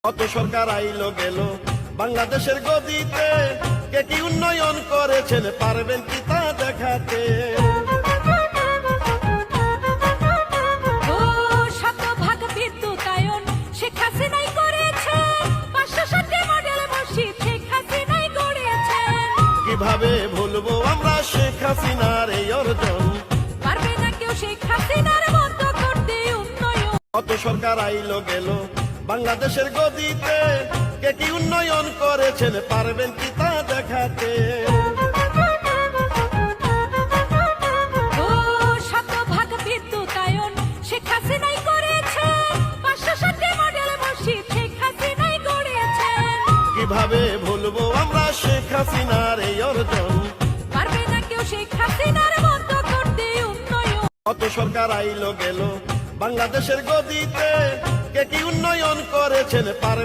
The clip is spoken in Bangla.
কত সরকার আইলো গেল বাংলাদেশের গদিতে, কে কি উন্নয়ন করেছেন পারবেন কি তা দেখাতে? শতভাগ বিদ্যুতায়ন শেখ হাসিনাই করেছে, 560 মডেল মসজিদ শেখ হাসিনাই গড়েছে। কিভাবে ভুলবো আমরা শেখ হাসিনার এই অর্জন, পারবে না কেউ শেখ হাসিনার বন্ধ করতে উন্নয়ন। কত সরকার আইলো গেল বাংলাদেশের গদিতে, কে কি উন্নয়ন করেছেন পারবেন কি তা দেখাতে? শতভাগ বিদ্যুতায়ন শেখ হাসিনাই করেছে, 560 মডেল মসজিদ শেখ হাসিনাই গড়েছে। কিভাবে ভুলবো আমরা শেখ হাসিনার এই অর্জন, পারবে না কেউ শেখ হাসিনার বন্ধ করতে উন্নয়ন। কত সরকার আইলো গেল বাংলাদেশের গদিতে, কে কি উন্নয়ন করেছেন পারবেন